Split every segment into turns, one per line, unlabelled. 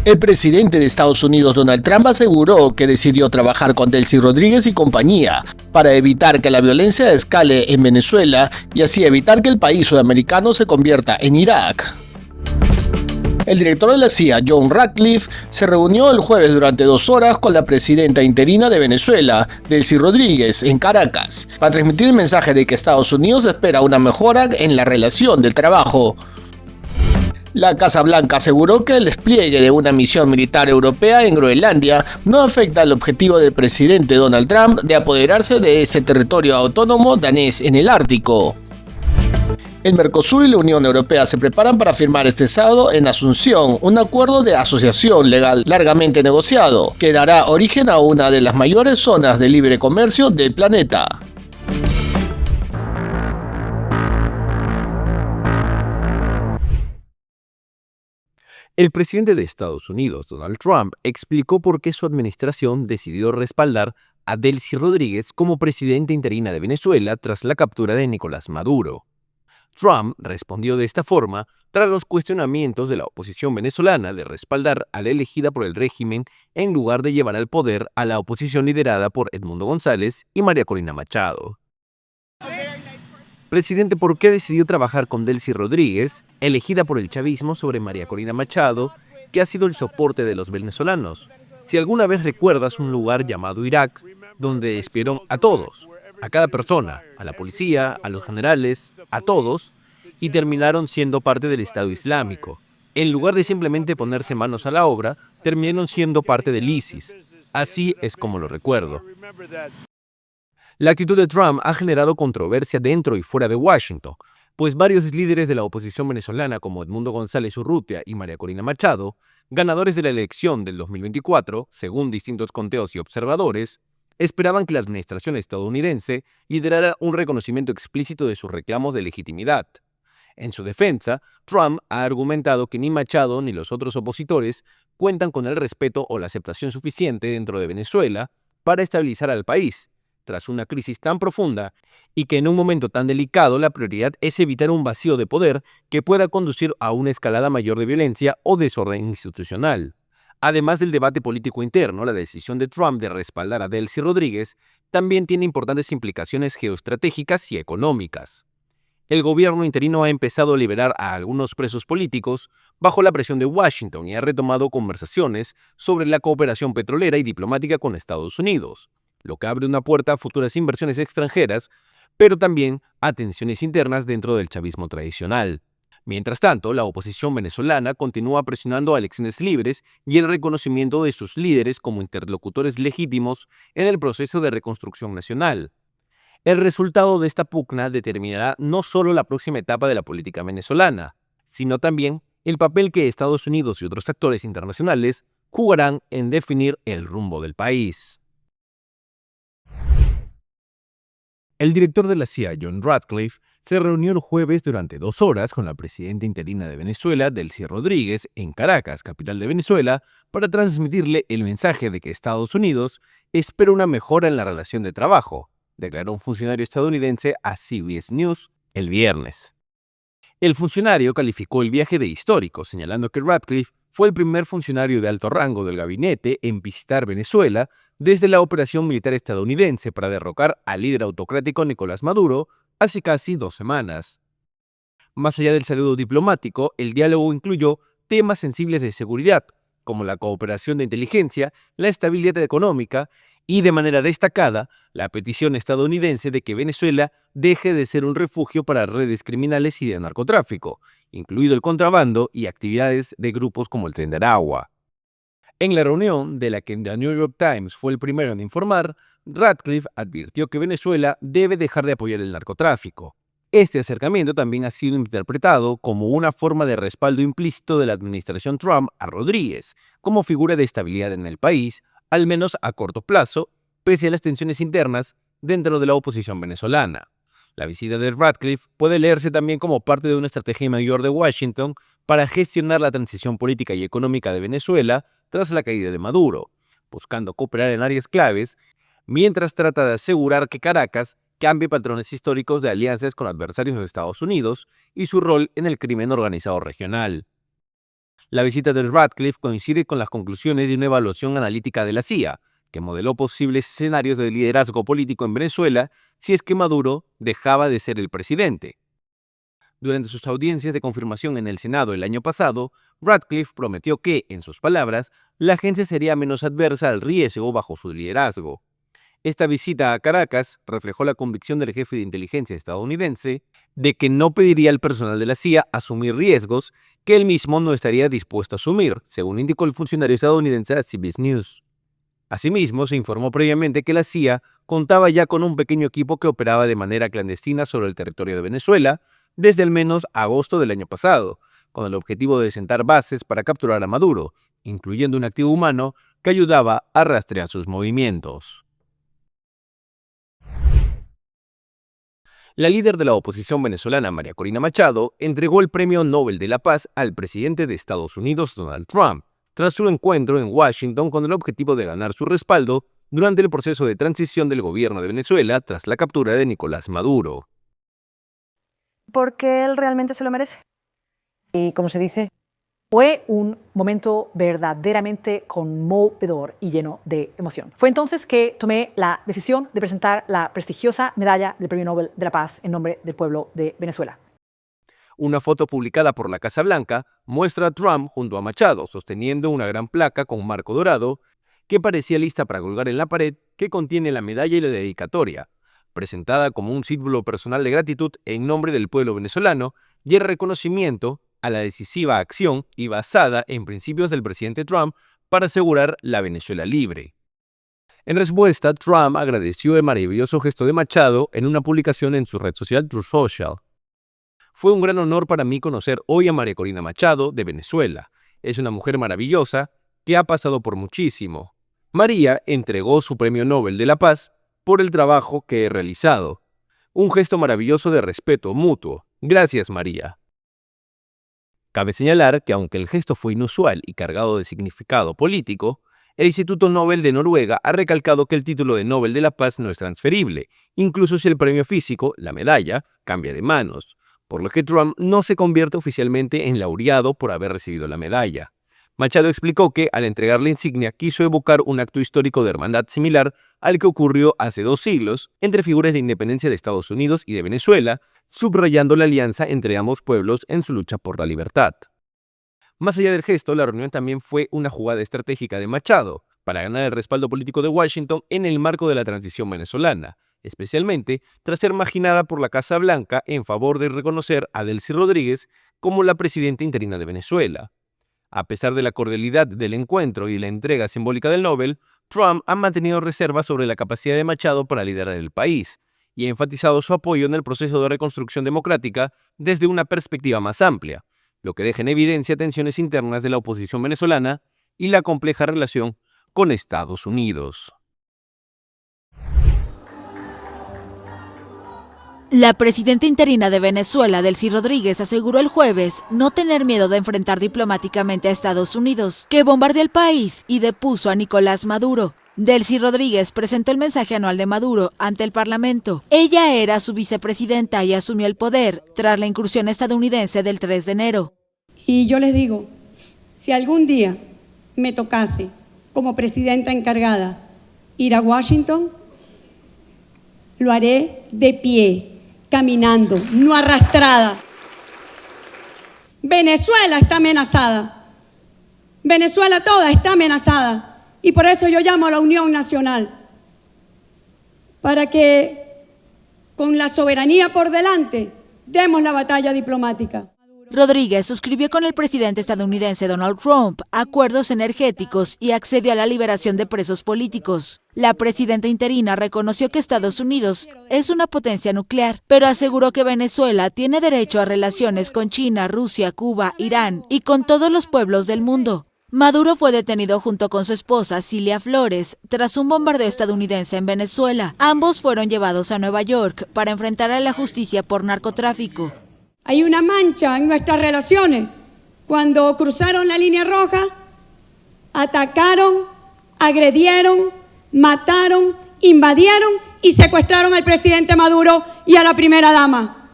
El presidente de Estados Unidos, Donald Trump, aseguró que decidió trabajar con Delcy Rodríguez y compañía para evitar que la violencia escale en Venezuela y así evitar que el país sudamericano se convierta en Irak. El director de la CIA, John Ratcliffe, se reunió el jueves durante 2 horas con la presidenta interina de Venezuela, Delcy Rodríguez, en Caracas, para transmitir el mensaje de que Estados Unidos espera una mejora en la relación de trabajo. La Casa Blanca aseguró que el despliegue de una misión militar europea en Groenlandia no afecta al objetivo del presidente Donald Trump de apoderarse de este territorio autónomo danés en el Ártico. El Mercosur y la Unión Europea se preparan para firmar este sábado en Asunción un acuerdo de asociación legal largamente negociado, que dará origen a una de las mayores zonas de libre comercio del planeta.
El presidente de Estados Unidos, Donald Trump, explicó por qué su administración decidió respaldar a Delcy Rodríguez como presidenta interina de Venezuela tras la captura de Nicolás Maduro. Trump respondió de esta forma tras los cuestionamientos de la oposición venezolana de respaldar a la elegida por el régimen en lugar de llevar al poder a la oposición liderada por Edmundo González y María Corina Machado. Presidente, ¿por qué decidió trabajar con Delcy Rodríguez, elegida por el chavismo sobre María Corina Machado, que ha sido el soporte de los venezolanos? Si alguna vez recuerdas un lugar llamado Irak, donde espiaron a todos, a cada persona, a la policía, a los generales, a todos, y terminaron siendo parte del Estado Islámico. En lugar de simplemente ponerse manos a la obra, terminaron siendo parte del ISIS. Así es como lo recuerdo. La actitud de Trump ha generado controversia dentro y fuera de Washington, pues varios líderes de la oposición venezolana como Edmundo González Urrutia y María Corina Machado, ganadores de la elección del 2024, según distintos conteos y observadores, esperaban que la administración estadounidense liderara un reconocimiento explícito de sus reclamos de legitimidad. En su defensa, Trump ha argumentado que ni Machado ni los otros opositores cuentan con el respeto o la aceptación suficiente dentro de Venezuela para estabilizar al país, tras una crisis tan profunda, y que en un momento tan delicado la prioridad es evitar un vacío de poder que pueda conducir a una escalada mayor de violencia o desorden institucional. Además del debate político interno, la decisión de Trump de respaldar a Delcy Rodríguez también tiene importantes implicaciones geoestratégicas y económicas. El gobierno interino ha empezado a liberar a algunos presos políticos bajo la presión de Washington y ha retomado conversaciones sobre la cooperación petrolera y diplomática con Estados Unidos, lo que abre una puerta a futuras inversiones extranjeras, pero también a tensiones internas dentro del chavismo tradicional. Mientras tanto, la oposición venezolana continúa presionando a elecciones libres y el reconocimiento de sus líderes como interlocutores legítimos en el proceso de reconstrucción nacional. El resultado de esta pugna determinará no solo la próxima etapa de la política venezolana, sino también el papel que Estados Unidos y otros actores internacionales jugarán en definir el rumbo del país. El director de la CIA, John Ratcliffe, se reunió el jueves durante 2 horas con la presidenta interina de Venezuela, Delcy Rodríguez, en Caracas, capital de Venezuela, para transmitirle el mensaje de que Estados Unidos espera una mejora en la relación de trabajo, declaró un funcionario estadounidense a CBS News el viernes. El funcionario calificó el viaje de histórico, señalando que Ratcliffe fue el primer funcionario de alto rango del gabinete en visitar Venezuela desde la operación militar estadounidense para derrocar al líder autocrático Nicolás Maduro hace casi 2 semanas. Más allá del saludo diplomático, el diálogo incluyó temas sensibles de seguridad, como la cooperación de inteligencia, la estabilidad económica y, de manera destacada, la petición estadounidense de que Venezuela deje de ser un refugio para redes criminales y de narcotráfico, incluido el contrabando y actividades de grupos como el Tren de Aragua. En la reunión, de la que The New York Times fue el primero en informar, Ratcliffe advirtió que Venezuela debe dejar de apoyar el narcotráfico. Este acercamiento también ha sido interpretado como una forma de respaldo implícito de la administración Trump a Rodríguez, como figura de estabilidad en el país, al menos a corto plazo, pese a las tensiones internas dentro de la oposición venezolana. La visita de Ratcliffe puede leerse también como parte de una estrategia mayor de Washington para gestionar la transición política y económica de Venezuela tras la caída de Maduro, buscando cooperar en áreas claves, mientras trata de asegurar que Caracas cambie patrones históricos de alianzas con adversarios de Estados Unidos y su rol en el crimen organizado regional. La visita de Ratcliffe coincide con las conclusiones de una evaluación analítica de la CIA, que modeló posibles escenarios de liderazgo político en Venezuela si es que Maduro dejaba de ser el presidente. Durante sus audiencias de confirmación en el Senado el año pasado, Ratcliffe prometió que, en sus palabras, la agencia sería menos adversa al riesgo bajo su liderazgo. Esta visita a Caracas reflejó la convicción del jefe de inteligencia estadounidense de que no pediría al personal de la CIA asumir riesgos que él mismo no estaría dispuesto a asumir, según indicó el funcionario estadounidense a CBS News. Asimismo, se informó previamente que la CIA contaba ya con un pequeño equipo que operaba de manera clandestina sobre el territorio de Venezuela desde al menos agosto del año pasado, con el objetivo de sentar bases para capturar a Maduro, incluyendo un activo humano que ayudaba a rastrear sus movimientos. La líder de la oposición venezolana, María Corina Machado, entregó el Premio Nobel de la Paz al presidente de Estados Unidos, Donald Trump, tras su encuentro en Washington con el objetivo de ganar su respaldo durante el proceso de transición del gobierno de Venezuela tras la captura de Nicolás Maduro.
Porque él realmente se lo merece.
¿Y cómo se dice?
Fue un momento verdaderamente conmovedor y lleno de emoción. Fue entonces que tomé la decisión de presentar la prestigiosa medalla del Premio Nobel de la Paz en nombre del pueblo de Venezuela.
Una foto publicada por la Casa Blanca muestra a Trump junto a Machado sosteniendo una gran placa con marco dorado que parecía lista para colgar en la pared, que contiene la medalla y la dedicatoria, presentada como un símbolo personal de gratitud en nombre del pueblo venezolano y el reconocimiento a la decisiva acción y basada en principios del presidente Trump para asegurar la Venezuela libre. En respuesta, Trump agradeció el maravilloso gesto de Machado en una publicación en su red social Truth Social. Fue un gran honor para mí conocer hoy a María Corina Machado de Venezuela. Es una mujer maravillosa que ha pasado por muchísimo. María entregó su Premio Nobel de la Paz por el trabajo que he realizado. Un gesto maravilloso de respeto mutuo. Gracias, María. Cabe señalar que aunque el gesto fue inusual y cargado de significado político, el Instituto Nobel de Noruega ha recalcado que el título de Nobel de la Paz no es transferible, incluso si el premio físico, la medalla, cambia de manos, por lo que Trump no se convierte oficialmente en laureado por haber recibido la medalla. Machado explicó que, al entregar la insignia, quiso evocar un acto histórico de hermandad similar al que ocurrió hace 2 siglos entre figuras de independencia de Estados Unidos y de Venezuela, subrayando la alianza entre ambos pueblos en su lucha por la libertad. Más allá del gesto, la reunión también fue una jugada estratégica de Machado para ganar el respaldo político de Washington en el marco de la transición venezolana, especialmente tras ser marginada por la Casa Blanca en favor de reconocer a Delcy Rodríguez como la presidenta interina de Venezuela. A pesar de la cordialidad del encuentro y la entrega simbólica del Nobel, Trump ha mantenido reservas sobre la capacidad de Machado para liderar el país y ha enfatizado su apoyo en el proceso de reconstrucción democrática desde una perspectiva más amplia, lo que deja en evidencia tensiones internas de la oposición venezolana y la compleja relación con Estados Unidos.
La presidenta interina de Venezuela, Delcy Rodríguez, aseguró el jueves no tener miedo de enfrentar diplomáticamente a Estados Unidos, que bombardeó el país y depuso a Nicolás Maduro. Delcy Rodríguez presentó el mensaje anual de Maduro ante el Parlamento. Ella era su vicepresidenta y asumió el poder tras la incursión estadounidense del 3 de enero.
Y yo les digo, si algún día me tocase como presidenta encargada ir a Washington, lo haré de pie, caminando, no arrastrada. Venezuela está amenazada. Venezuela toda está amenazada. Y por eso yo llamo a la unión nacional, para que con la soberanía por delante demos la batalla diplomática.
Rodríguez suscribió con el presidente estadounidense Donald Trump acuerdos energéticos y accedió a la liberación de presos políticos. La presidenta interina reconoció que Estados Unidos es una potencia nuclear, pero aseguró que Venezuela tiene derecho a relaciones con China, Rusia, Cuba, Irán y con todos los pueblos del mundo. Maduro fue detenido junto con su esposa Cilia Flores tras un bombardeo estadounidense en Venezuela. Ambos fueron llevados a Nueva York para enfrentar a la justicia por narcotráfico.
Hay una mancha en nuestras relaciones. Cuando cruzaron la línea roja, atacaron, agredieron, mataron, invadieron y secuestraron al presidente Maduro y a la primera dama.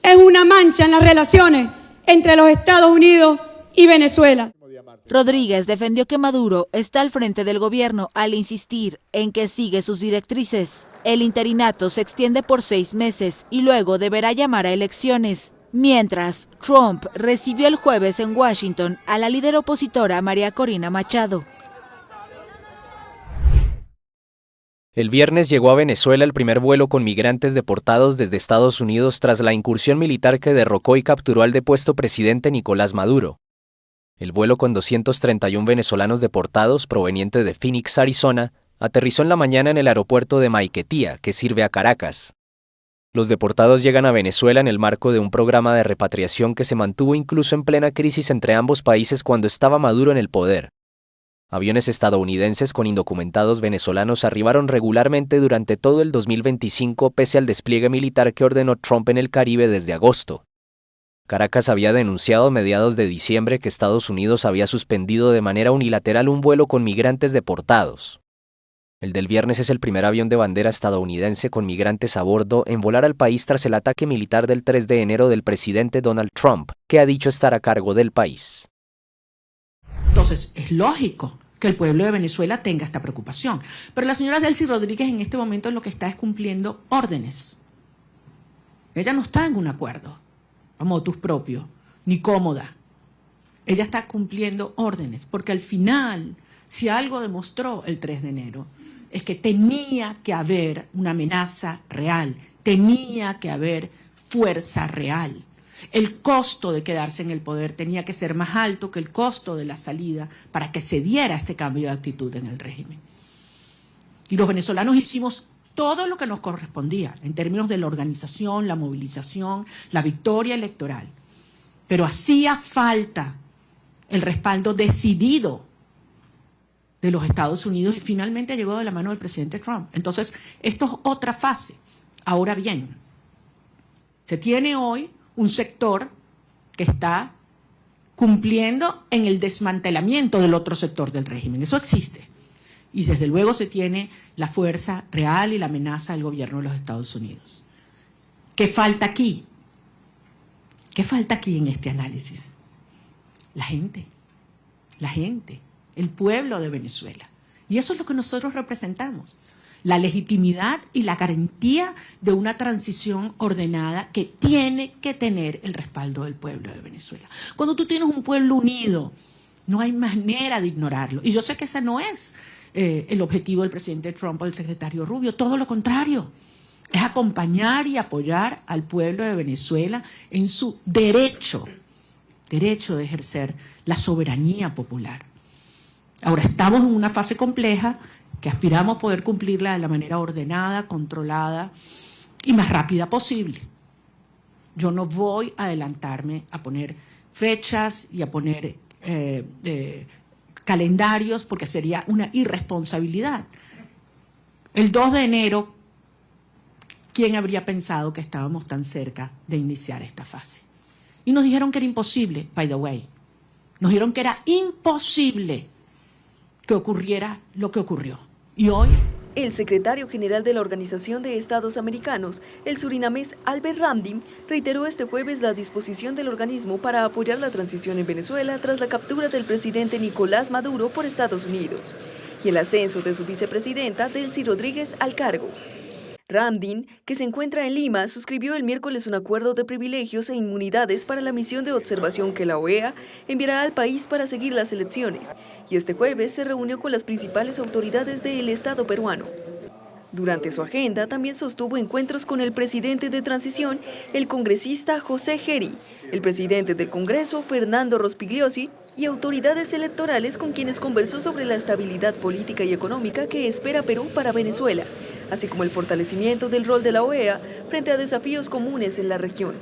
Es una mancha en las relaciones entre los Estados Unidos y Venezuela.
Rodríguez defendió que Maduro está al frente del gobierno al insistir en que sigue sus directrices. El interinato se extiende por 6 meses y luego deberá llamar a elecciones. Mientras, Trump recibió el jueves en Washington a la líder opositora María Corina Machado.
El viernes llegó a Venezuela el primer vuelo con migrantes deportados desde Estados Unidos tras la incursión militar que derrocó y capturó al depuesto presidente Nicolás Maduro. El vuelo con 231 venezolanos deportados proveniente de Phoenix, Arizona, aterrizó en la mañana en el aeropuerto de Maiquetía, que sirve a Caracas. Los deportados llegan a Venezuela en el marco de un programa de repatriación que se mantuvo incluso en plena crisis entre ambos países cuando estaba Maduro en el poder. Aviones estadounidenses con indocumentados venezolanos arribaron regularmente durante todo el 2025 pese al despliegue militar que ordenó Trump en el Caribe desde agosto. Caracas había denunciado a mediados de diciembre que Estados Unidos había suspendido de manera unilateral un vuelo con migrantes deportados. El del viernes es el primer avión de bandera estadounidense con migrantes a bordo en volar al país tras el ataque militar del 3 de enero del presidente Donald Trump, que ha dicho estar a cargo del país.
Entonces, es lógico que el pueblo de Venezuela tenga esta preocupación. Pero la señora Delcy Rodríguez en este momento lo que está es cumpliendo órdenes. Ella no está en un acuerdo a motus propio, ni cómoda. Ella está cumpliendo órdenes, porque al final, si algo demostró el 3 de enero, es que tenía que haber una amenaza real, tenía que haber fuerza real. El costo de quedarse en el poder tenía que ser más alto que el costo de la salida para que se diera este cambio de actitud en el régimen. Y los venezolanos hicimos todo lo que nos correspondía en términos de la organización, la movilización, la victoria electoral. Pero hacía falta el respaldo decidido de los Estados Unidos y finalmente llegó de la mano del presidente Trump. Entonces, esto es otra fase. Ahora bien, se tiene hoy un sector que está cumpliendo en el desmantelamiento del otro sector del régimen. Eso existe. Y desde luego se tiene la fuerza real y la amenaza del gobierno de los Estados Unidos. ¿Qué falta aquí? ¿Qué falta aquí en este análisis? La gente, el pueblo de Venezuela. Y eso es lo que nosotros representamos. La legitimidad y la garantía de una transición ordenada que tiene que tener el respaldo del pueblo de Venezuela. Cuando tú tienes un pueblo unido, no hay manera de ignorarlo. Y yo sé que ese no es el objetivo del presidente Trump o del secretario Rubio, todo lo contrario. Es acompañar y apoyar al pueblo de Venezuela en su derecho de ejercer la soberanía popular. Ahora estamos en una fase compleja que aspiramos poder cumplirla de la manera ordenada, controlada y más rápida posible. Yo no voy a adelantarme a poner fechas y a poner calendarios porque sería una irresponsabilidad. El 2 de enero, ¿quién habría pensado que estábamos tan cerca de iniciar esta fase? Y nos dijeron que era imposible, by the way. Nos dijeron que era imposible que ocurriera lo que ocurrió. Y hoy,
el secretario general de la Organización de Estados Americanos, el surinamés Albert Ramdin, reiteró este jueves la disposición del organismo para apoyar la transición en Venezuela tras la captura del presidente Nicolás Maduro por Estados Unidos y el ascenso de su vicepresidenta Delcy Rodríguez al cargo. Ramdin, que se encuentra en Lima, suscribió el miércoles un acuerdo de privilegios e inmunidades para la misión de observación que la OEA enviará al país para seguir las elecciones, y este jueves se reunió con las principales autoridades del Estado peruano. Durante su agenda también sostuvo encuentros con el presidente de transición, el congresista José Geri, el presidente del Congreso, Fernando Rospigliosi, y autoridades electorales con quienes conversó sobre la estabilidad política y económica que espera Perú para Venezuela, así como el fortalecimiento del rol de la OEA frente a desafíos comunes en la región.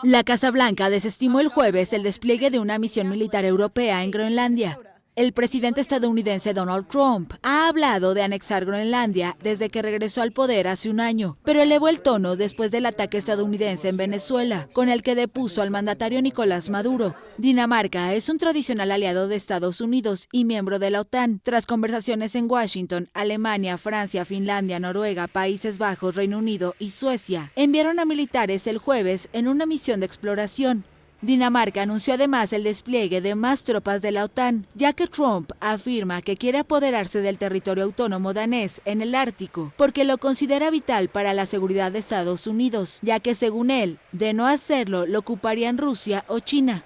La Casa Blanca desestimó el jueves el despliegue de una misión militar europea en Groenlandia. El presidente estadounidense Donald Trump ha hablado de anexar Groenlandia desde que regresó al poder hace un año, pero elevó el tono después del ataque estadounidense en Venezuela, con el que depuso al mandatario Nicolás Maduro. Dinamarca es un tradicional aliado de Estados Unidos y miembro de la OTAN. Tras conversaciones en Washington, Alemania, Francia, Finlandia, Noruega, Países Bajos, Reino Unido y Suecia enviaron a militares el jueves en una misión de exploración. Dinamarca anunció además el despliegue de más tropas de la OTAN, ya que Trump afirma que quiere apoderarse del territorio autónomo danés en el Ártico, porque lo considera vital para la seguridad de Estados Unidos, ya que según él, de no hacerlo, lo ocuparían Rusia o China.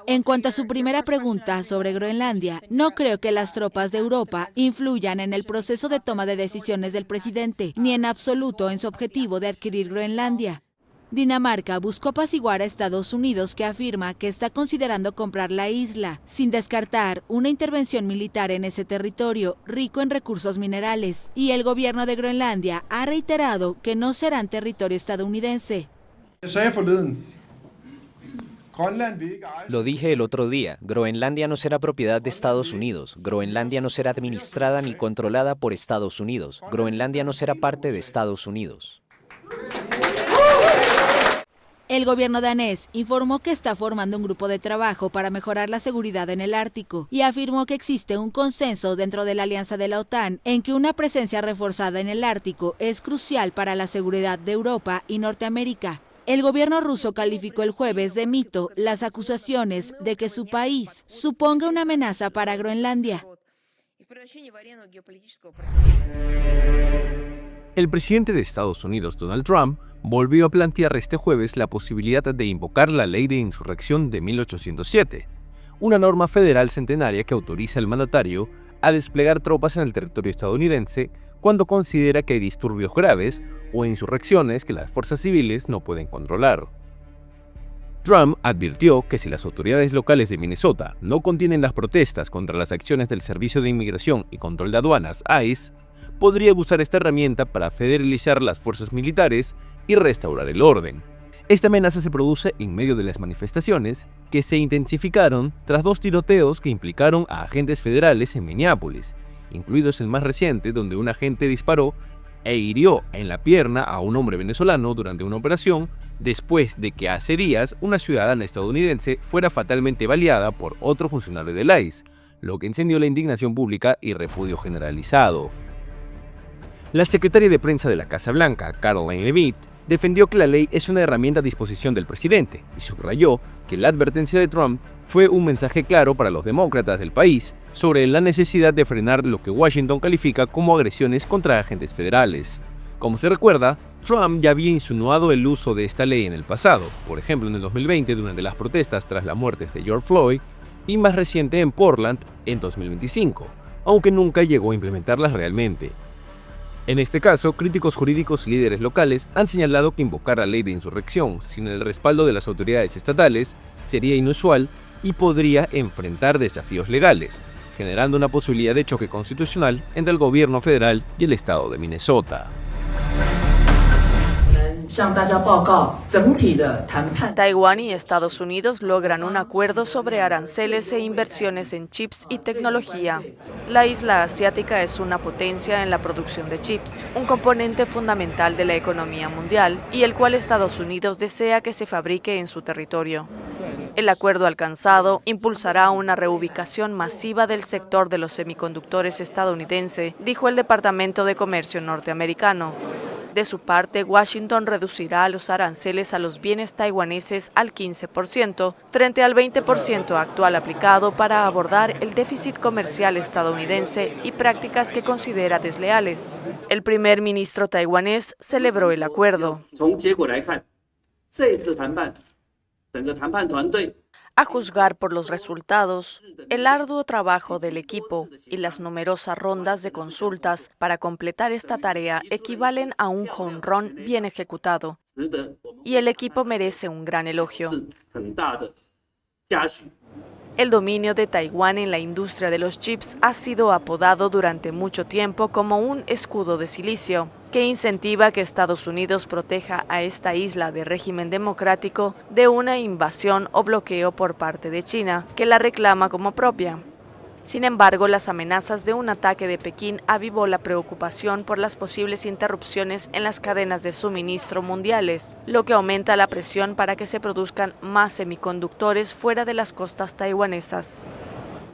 En cuanto a su primera pregunta sobre Groenlandia, no creo que las tropas de Europa influyan en el proceso de toma de decisiones del presidente, ni en absoluto en su objetivo de adquirir Groenlandia. Dinamarca buscó apaciguar a Estados Unidos, que afirma que está considerando comprar la isla, sin descartar una intervención militar en ese territorio rico en recursos minerales, y el gobierno de Groenlandia ha reiterado que no serán territorio estadounidense.
Lo dije el otro día, Groenlandia no será propiedad de Estados Unidos, Groenlandia no será administrada ni controlada por Estados Unidos, Groenlandia no será parte de Estados Unidos.
El gobierno danés informó que está formando un grupo de trabajo para mejorar la seguridad en el Ártico y afirmó que existe un consenso dentro de la alianza de la OTAN en que una presencia reforzada en el Ártico es crucial para la seguridad de Europa y Norteamérica. El gobierno ruso calificó el jueves de mito las acusaciones de que su país suponga una amenaza para Groenlandia.
El presidente de Estados Unidos, Donald Trump, volvió a plantear este jueves la posibilidad de invocar la Ley de Insurrección de 1807, una norma federal centenaria que autoriza al mandatario a desplegar tropas en el territorio estadounidense cuando considera que hay disturbios graves o insurrecciones que las fuerzas civiles no pueden controlar. Trump advirtió que si las autoridades locales de Minnesota no contienen las protestas contra las acciones del Servicio de Inmigración y Control de Aduanas, ICE, podría usar esta herramienta para federalizar las fuerzas militares y restaurar el orden. Esta amenaza se produce en medio de las manifestaciones que se intensificaron tras 2 tiroteos que implicaron a agentes federales en Minneapolis, incluidos el más reciente, donde un agente disparó e hirió en la pierna a un hombre venezolano durante una operación después de que hace días una ciudadana estadounidense fuera fatalmente baleada por otro funcionario del ICE, lo que encendió la indignación pública y repudio generalizado. La secretaria de prensa de la Casa Blanca, Karoline Leavitt, defendió que la ley es una herramienta a disposición del presidente y subrayó que la advertencia de Trump fue un mensaje claro para los demócratas del país sobre la necesidad de frenar lo que Washington califica como agresiones contra agentes federales. Como se recuerda, Trump ya había insinuado el uso de esta ley en el pasado, por ejemplo en el 2020 durante las protestas tras la muerte de George Floyd y más reciente en Portland en 2025, aunque nunca llegó a implementarlas realmente. En este caso, críticos jurídicos y líderes locales han señalado que invocar la ley de insurrección sin el respaldo de las autoridades estatales sería inusual y podría enfrentar desafíos legales, generando una posibilidad de choque constitucional entre el gobierno federal y el estado de Minnesota.
Taiwán y Estados Unidos logran un acuerdo sobre aranceles e inversiones en chips y tecnología. La isla asiática es una potencia en la producción de chips, un componente fundamental de la economía mundial y el cual Estados Unidos desea que se fabrique en su territorio. El acuerdo alcanzado impulsará una reubicación masiva del sector de los semiconductores estadounidense, dijo el Departamento de Comercio norteamericano. De su parte, Washington reducirá los aranceles a los bienes taiwaneses al 15%, frente al 20% actual aplicado para abordar el déficit comercial estadounidense y prácticas que considera desleales. El primer ministro taiwanés celebró el acuerdo. A juzgar por los resultados, el arduo trabajo del equipo y las numerosas rondas de consultas para completar esta tarea equivalen a un home run bien ejecutado, y el equipo merece un gran elogio. El dominio de Taiwán en la industria de los chips ha sido apodado durante mucho tiempo como un escudo de silicio, que incentiva que Estados Unidos proteja a esta isla de régimen democrático de una invasión o bloqueo por parte de China, que la reclama como propia. Sin embargo, las amenazas de un ataque de Pekín avivó la preocupación por las posibles interrupciones en las cadenas de suministro mundiales, lo que aumenta la presión para que se produzcan más semiconductores fuera de las costas taiwanesas.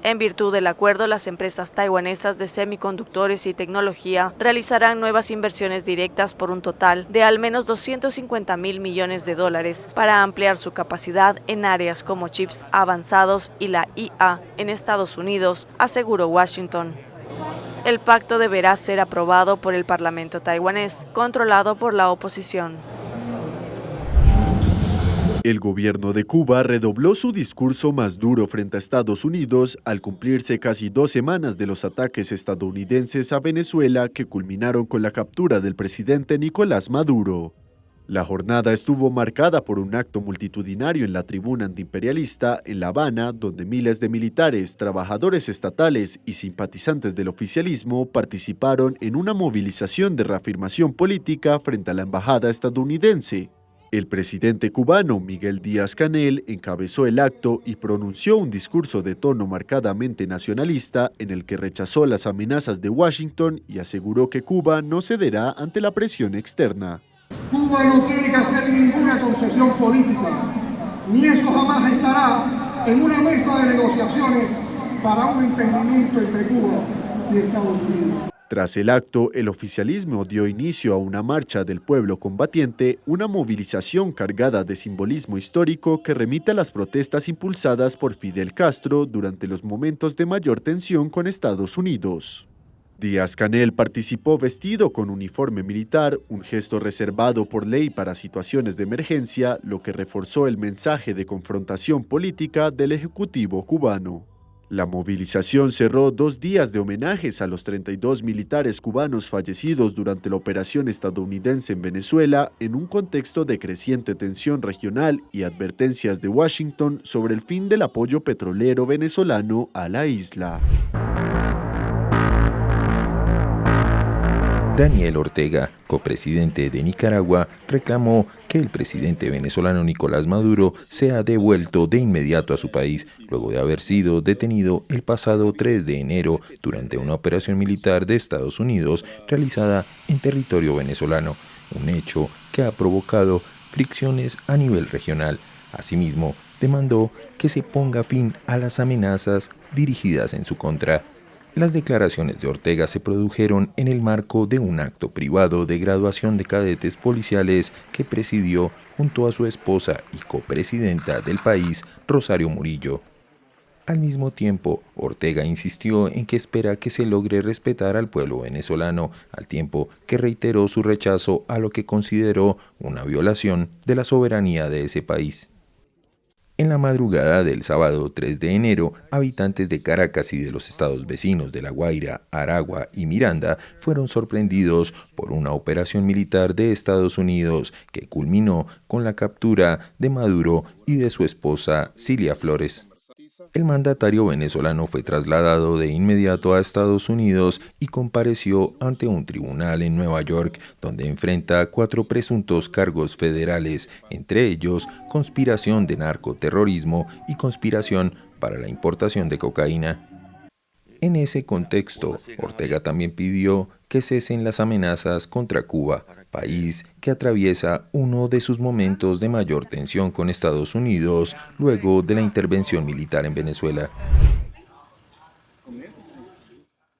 En virtud del acuerdo, las empresas taiwanesas de semiconductores y tecnología realizarán nuevas inversiones directas por un total de al menos $250.000 millones para ampliar su capacidad en áreas como chips avanzados y la IA en Estados Unidos, aseguró Washington. El pacto deberá ser aprobado por el Parlamento taiwanés, controlado por la oposición.
El gobierno de Cuba redobló su discurso más duro frente a Estados Unidos al cumplirse casi 2 semanas de los ataques estadounidenses a Venezuela que culminaron con la captura del presidente Nicolás Maduro. La jornada estuvo marcada por un acto multitudinario en la tribuna antiimperialista en La Habana, donde miles de militares, trabajadores estatales y simpatizantes del oficialismo participaron en una movilización de reafirmación política frente a la embajada estadounidense. El presidente cubano Miguel Díaz-Canel encabezó el acto y pronunció un discurso de tono marcadamente nacionalista en el que rechazó las amenazas de Washington y aseguró que Cuba no cederá ante la presión externa.
Cuba no tiene que hacer ninguna concesión política, ni eso jamás estará en una mesa de negociaciones para un entendimiento entre Cuba y Estados Unidos.
Tras el acto, el oficialismo dio inicio a una marcha del pueblo combatiente, una movilización cargada de simbolismo histórico que remite a las protestas impulsadas por Fidel Castro durante los momentos de mayor tensión con Estados Unidos. Díaz-Canel participó vestido con uniforme militar, un gesto reservado por ley para situaciones de emergencia, lo que reforzó el mensaje de confrontación política del Ejecutivo cubano. La movilización cerró 2 días de homenajes a los 32 militares cubanos fallecidos durante la operación estadounidense en Venezuela en un contexto de creciente tensión regional y advertencias de Washington sobre el fin del apoyo petrolero venezolano a la isla.
Daniel Ortega, copresidente de Nicaragua, reclamó que el presidente venezolano Nicolás Maduro sea devuelto de inmediato a su país, luego de haber sido detenido el pasado 3 de enero durante una operación militar de Estados Unidos realizada en territorio venezolano, un hecho que ha provocado fricciones a nivel regional. Asimismo, demandó que se ponga fin a las amenazas dirigidas en su contra. Las declaraciones de Ortega se produjeron en el marco de un acto privado de graduación de cadetes policiales que presidió junto a su esposa y copresidenta del país, Rosario Murillo. Al mismo tiempo, Ortega insistió en que espera que se logre respetar al pueblo venezolano, al tiempo que reiteró su rechazo a lo que consideró una violación de la soberanía de ese país. En la madrugada del sábado 3 de enero, habitantes de Caracas y de los estados vecinos de La Guaira, Aragua y Miranda fueron sorprendidos por una operación militar de Estados Unidos que culminó con la captura de Maduro y de su esposa Cilia Flores. El mandatario venezolano fue trasladado de inmediato a Estados Unidos y compareció ante un tribunal en Nueva York, donde enfrenta 4 presuntos cargos federales, entre ellos conspiración de narcoterrorismo y conspiración para la importación de cocaína. En ese contexto, Ortega también pidió que cesen las amenazas contra Cuba, país que atraviesa uno de sus momentos de mayor tensión con Estados Unidos luego de la intervención militar en Venezuela.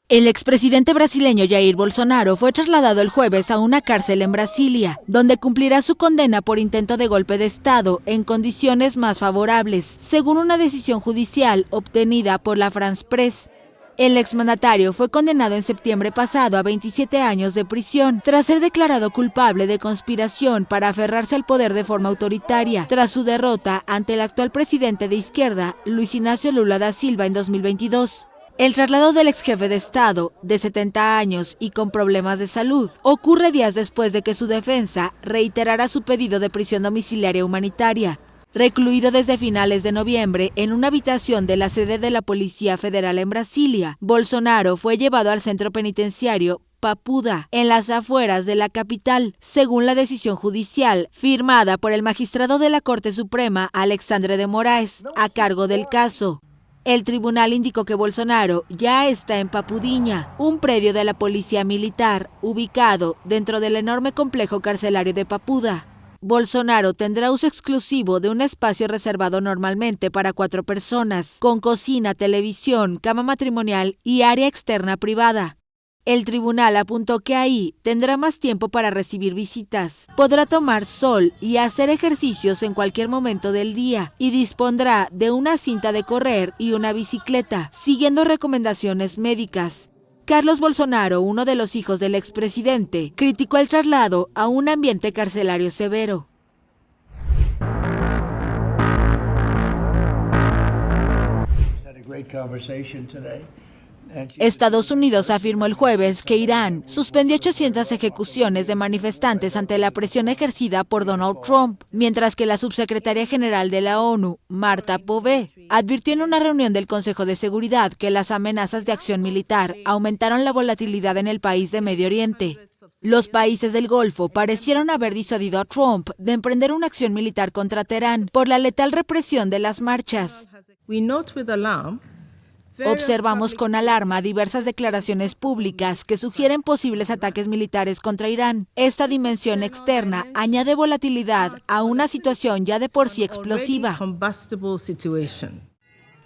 El expresidente brasileño Jair Bolsonaro fue trasladado el jueves a una cárcel en Brasilia, donde cumplirá su condena por intento de golpe de Estado en condiciones más favorables, según una decisión judicial obtenida por la France Press. El exmandatario fue condenado en septiembre pasado a 27 años de prisión tras ser declarado culpable de conspiración para aferrarse al poder de forma autoritaria tras su derrota ante el actual presidente de izquierda, Luis Ignacio Lula da Silva, en 2022. El traslado del ex jefe de Estado, de 70 años y con problemas de salud, ocurre días después de que su defensa reiterara su pedido de prisión domiciliaria humanitaria. Recluido desde finales de noviembre en una habitación de la sede de la Policía Federal en Brasilia, Bolsonaro fue llevado al centro penitenciario Papuda, en las afueras de la capital, según la decisión judicial firmada por el magistrado de la Corte Suprema, Alexandre de Moraes, a cargo del caso. El tribunal indicó que Bolsonaro ya está en Papudiña, un predio de la policía militar ubicado dentro del enorme complejo carcelario de Papuda. Bolsonaro tendrá uso exclusivo de un espacio reservado normalmente para 4 personas, con cocina, televisión, cama matrimonial y área externa privada. El tribunal apuntó que ahí tendrá más tiempo para recibir visitas, podrá tomar sol y hacer ejercicios en cualquier momento del día y dispondrá de una cinta de correr y una bicicleta, siguiendo recomendaciones médicas. Carlos Bolsonaro, uno de los hijos del expresidente, criticó el traslado a un ambiente carcelario severo. Estados Unidos afirmó el jueves que Irán suspendió 800 ejecuciones de manifestantes ante la presión ejercida por Donald Trump, mientras que la subsecretaria general de la ONU, Marta Pové, advirtió en una reunión del Consejo de Seguridad que las amenazas de acción militar aumentaron la volatilidad en el país de Medio Oriente. Los países del Golfo parecieron haber disuadido a Trump de emprender una acción militar contra Teherán por la letal represión de las marchas. Observamos con alarma diversas declaraciones públicas que sugieren posibles ataques militares contra Irán. Esta dimensión externa añade volatilidad a una situación ya de por sí explosiva.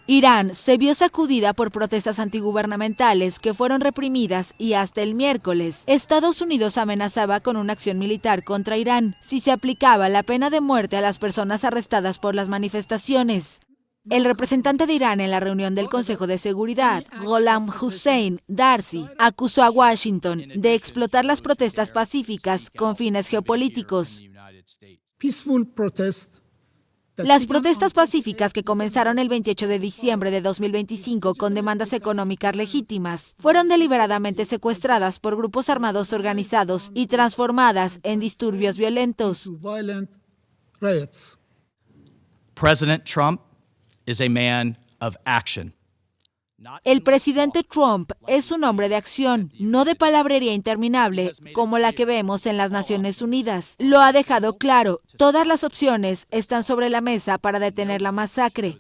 Irán se vio sacudida por protestas antigubernamentales que fueron reprimidas y hasta el miércoles, Estados Unidos amenazaba con una acción militar contra Irán si se aplicaba la pena de muerte a las personas arrestadas por las manifestaciones. El representante de Irán en la reunión del Consejo de Seguridad, Gholam Hussein Darzi, acusó a Washington de explotar las protestas pacíficas con fines geopolíticos. Las protestas pacíficas que comenzaron el 28 de diciembre de 2025 con demandas económicas legítimas fueron deliberadamente secuestradas por grupos armados organizados y transformadas en disturbios violentos.
President Trump is a man of action.
El presidente Trump es un hombre de acción, no de palabrería interminable, como la que vemos en las Naciones Unidas. Lo ha dejado claro, todas las opciones están sobre la mesa para detener la masacre.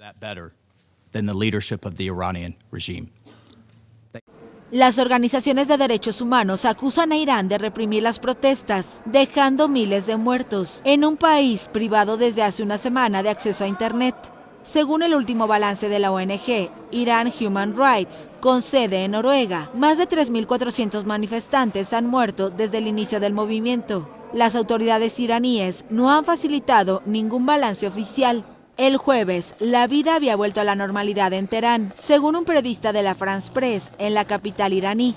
Las organizaciones de derechos humanos acusan a Irán de reprimir las protestas, dejando miles de muertos, en un país privado desde hace una semana de acceso a Internet. Según el último balance de la ONG Iran Human Rights, con sede en Noruega, más de 3.400 manifestantes han muerto desde el inicio del movimiento. Las autoridades iraníes no han facilitado ningún balance oficial. El jueves, la vida había vuelto a la normalidad en Teherán, según un periodista de la France Press en la capital iraní.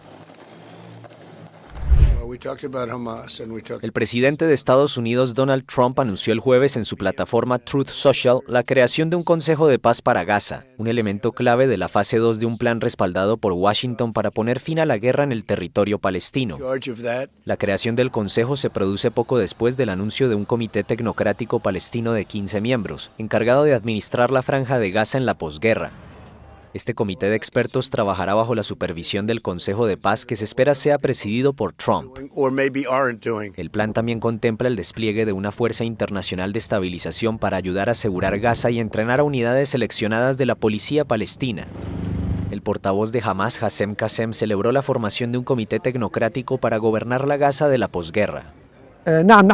El presidente de Estados Unidos, Donald Trump, anunció el jueves en su plataforma Truth Social la creación de un Consejo de Paz para Gaza, un elemento clave de la fase 2 de un plan respaldado por Washington para poner fin a la guerra en el territorio palestino. La creación del Consejo se produce poco después del anuncio de un comité tecnocrático palestino de 15 miembros, encargado de administrar la franja de Gaza en la posguerra. Este comité de expertos trabajará bajo la supervisión del Consejo de Paz que se espera sea presidido por Trump. El plan también contempla el despliegue de una fuerza internacional de estabilización para ayudar a asegurar Gaza y entrenar a unidades seleccionadas de la policía palestina. El portavoz de Hamas, Hassem Qasem, celebró la formación de un comité tecnocrático para gobernar la Gaza de la posguerra.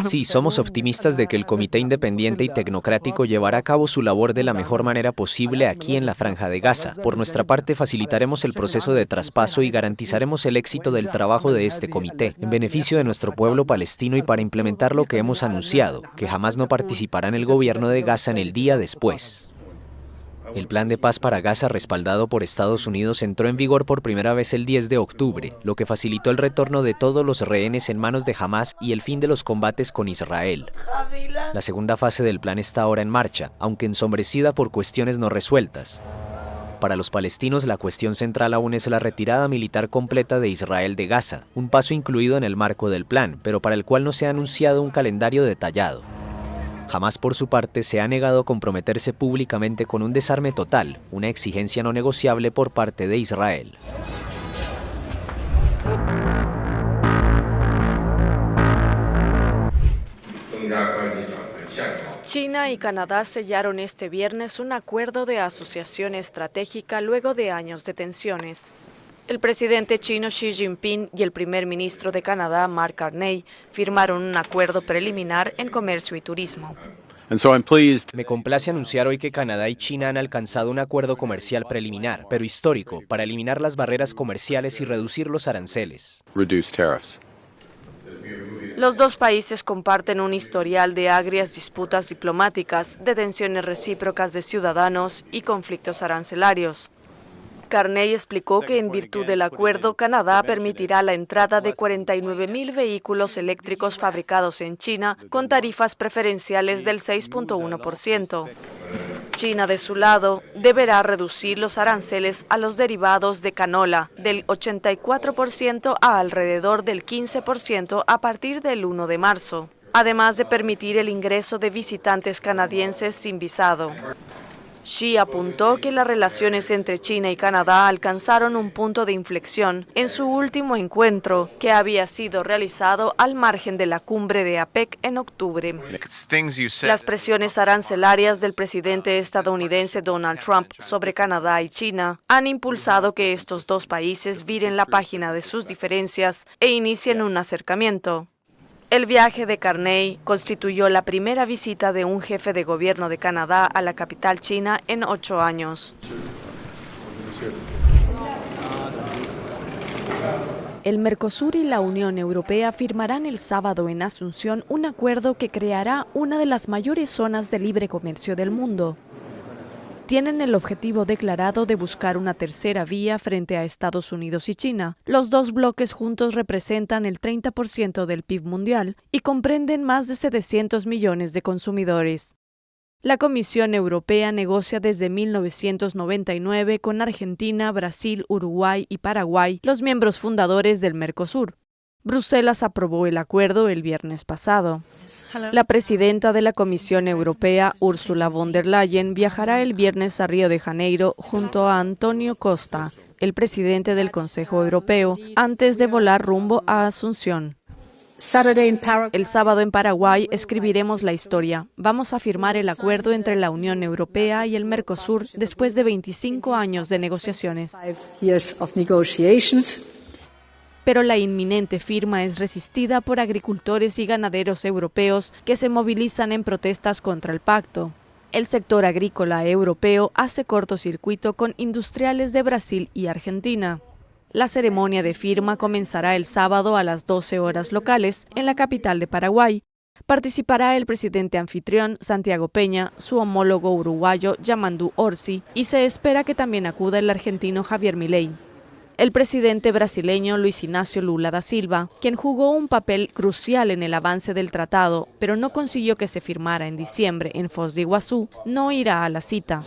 Sí, somos optimistas de que el comité independiente y tecnocrático llevará a cabo su labor de la mejor manera posible aquí en la Franja de Gaza. Por nuestra parte, facilitaremos el proceso de traspaso y garantizaremos el éxito del trabajo de este comité, en beneficio de nuestro pueblo palestino y para implementar lo que hemos anunciado, que jamás no participará en el gobierno de Gaza en el día después. El plan de paz para Gaza, respaldado por Estados Unidos, entró en vigor por primera vez el 10 de octubre, lo que facilitó el retorno de todos los rehenes en manos de Hamas y el fin de los combates con Israel. La segunda fase del plan está ahora en marcha, aunque ensombrecida por cuestiones no resueltas. Para los palestinos, la cuestión central aún es la retirada militar completa de Israel de Gaza, un paso incluido en el marco del plan, pero para el cual no se ha anunciado un calendario detallado. Hamas, por su parte, se ha negado a comprometerse públicamente con un desarme total, una exigencia no negociable por parte de Israel.
China y Canadá sellaron este viernes un acuerdo de asociación estratégica luego de años de tensiones. El presidente chino Xi Jinping y el primer ministro de Canadá, Mark Carney, firmaron un acuerdo preliminar en comercio y turismo.
Me complace anunciar hoy que Canadá y China han alcanzado un acuerdo comercial preliminar, pero histórico, para eliminar las barreras comerciales y reducir los aranceles.
Los dos países comparten un historial de agrias disputas diplomáticas, detenciones recíprocas de ciudadanos y conflictos arancelarios. Carney explicó que en virtud del acuerdo, Canadá permitirá la entrada de 49.000 vehículos eléctricos fabricados en China con tarifas preferenciales del 6.1%. China, de su lado, deberá reducir los aranceles a los derivados de canola del 84% a alrededor del 15% a partir del 1 de marzo, además de permitir el ingreso de visitantes canadienses sin visado. Xi apuntó que las relaciones entre China y Canadá alcanzaron un punto de inflexión en su último encuentro, que había sido realizado al margen de la cumbre de APEC en octubre. Las presiones arancelarias del presidente estadounidense Donald Trump sobre Canadá y China han impulsado que estos dos países viren la página de sus diferencias e inicien un acercamiento. El viaje de Carney constituyó la primera visita de un jefe de gobierno de Canadá a la capital china en 8 años.
El Mercosur y la Unión Europea firmarán el sábado en Asunción un acuerdo que creará una de las mayores zonas de libre comercio del mundo. Tienen el objetivo declarado de buscar una tercera vía frente a Estados Unidos y China. Los dos bloques juntos representan el 30% del PIB mundial y comprenden más de 700 millones de consumidores. La Comisión Europea negocia desde 1999 con Argentina, Brasil, Uruguay y Paraguay, los miembros fundadores del Mercosur. Bruselas aprobó el acuerdo el viernes pasado. La presidenta de la Comisión Europea, Ursula von der Leyen, viajará el viernes a Río de Janeiro junto a Antonio Costa, el presidente del Consejo Europeo, antes de volar rumbo a Asunción. El sábado en Paraguay escribiremos la historia. Vamos a firmar el acuerdo entre la Unión Europea y el Mercosur después de 25 años de negociaciones. Pero la inminente firma es resistida por agricultores y ganaderos europeos que se movilizan en protestas contra el pacto. El sector agrícola europeo hace cortocircuito con industriales de Brasil y Argentina. La ceremonia de firma comenzará el sábado a las 12 horas locales en la capital de Paraguay. Participará el presidente anfitrión Santiago Peña, su homólogo uruguayo Yamandu Orsi y se espera que también acuda el argentino Javier Milei. El presidente brasileño Luis Inácio Lula da Silva, quien jugó un papel crucial en el avance del tratado, pero no consiguió que se firmara en diciembre en Foz de Iguazú, no irá a la cita.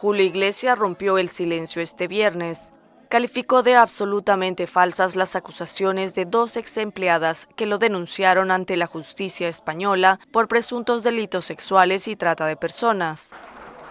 Julio Iglesias rompió el silencio este viernes. Calificó de absolutamente falsas las acusaciones de 2 exempleadas que lo denunciaron ante la justicia española por presuntos delitos sexuales y trata de personas.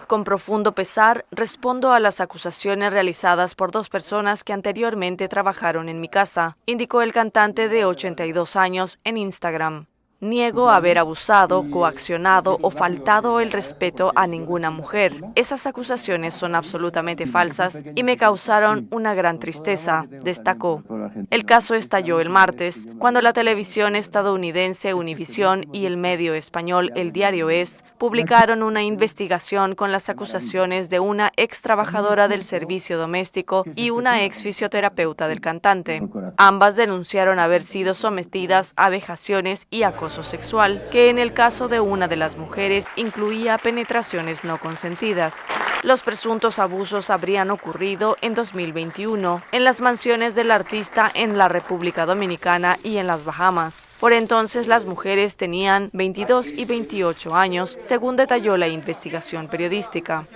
Con profundo pesar, respondo a las acusaciones realizadas por 2 personas que anteriormente trabajaron en mi casa, indicó el cantante de 82 años en Instagram. Niego haber abusado, coaccionado o faltado el respeto a ninguna mujer. Esas acusaciones son absolutamente falsas y me causaron una gran tristeza, destacó. El caso estalló el martes, cuando la televisión estadounidense Univisión y el medio español El Diario Es publicaron una investigación con las acusaciones de una ex trabajadora del servicio doméstico y una ex fisioterapeuta del cantante. Ambas denunciaron haber sido sometidas a vejaciones y acoso sexual, que en el caso de una de las mujeres incluía penetraciones no consentidas. Los presuntos abusos habrían ocurrido en 2021 en las mansiones del artista en la República Dominicana y en las Bahamas. Por entonces las mujeres tenían 22 y 28 años, según detalló la investigación periodística.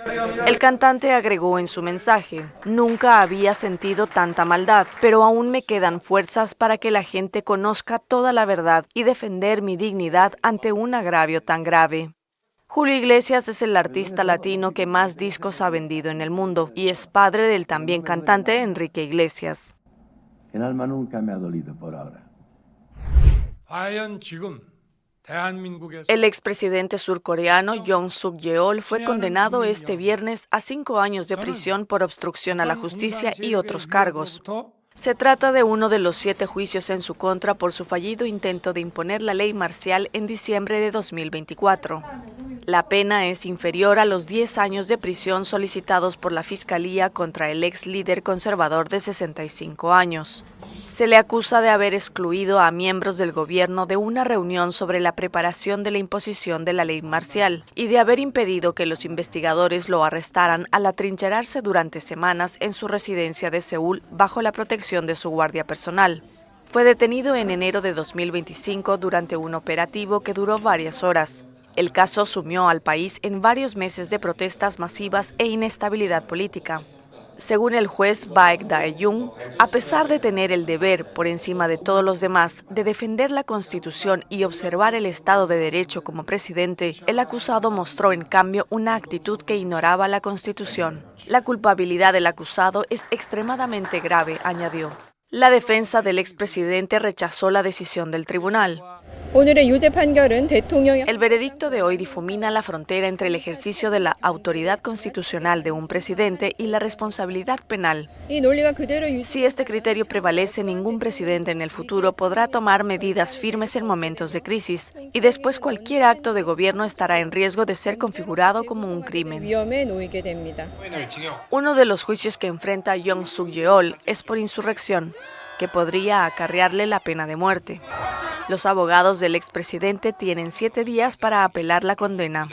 El cantante agregó en su mensaje: "Nunca había sentido tanta maldad, pero aún me quedan fuerzas para que la gente conozca toda la verdad y defender mi dignidad ante un agravio tan grave". Julio Iglesias es el artista latino que más discos ha vendido en el mundo y es padre del también cantante Enrique Iglesias.
El alma nunca me ha dolido por ahora.
El expresidente surcoreano Yoon Suk-yeol fue condenado este viernes a 5 años de prisión por obstrucción a la justicia y otros cargos. Se trata de uno de los 7 juicios en su contra por su fallido intento de imponer la ley marcial en diciembre de 2024. La pena es inferior a los 10 años de prisión solicitados por la Fiscalía contra el ex líder conservador de 65 años. Se le acusa de haber excluido a miembros del gobierno de una reunión sobre la preparación de la imposición de la ley marcial y de haber impedido que los investigadores lo arrestaran al atrincherarse durante semanas en su residencia de Seúl bajo la protección de su guardia personal. Fue detenido en enero de 2025 durante un operativo que duró varias horas. El caso sumió al país en varios meses de protestas masivas e inestabilidad política. Según el juez Baek Dae-jung, a pesar de tener el deber, por encima de todos los demás, de defender la Constitución y observar el Estado de Derecho como presidente, el acusado mostró en cambio una actitud que ignoraba la Constitución. La culpabilidad del acusado es extremadamente grave, añadió. La defensa del expresidente rechazó la decisión del tribunal. El veredicto de hoy difumina la frontera entre el ejercicio de la autoridad constitucional de un presidente y la responsabilidad penal. Si este criterio prevalece, ningún presidente en el futuro podrá tomar medidas firmes en momentos de crisis, y después cualquier acto de gobierno estará en riesgo de ser configurado como un crimen. Uno de los juicios que enfrenta Yoon Suk-yeol es por insurrección, que podría acarrearle la pena de muerte. Los abogados del expresidente tienen 7 días para apelar la condena.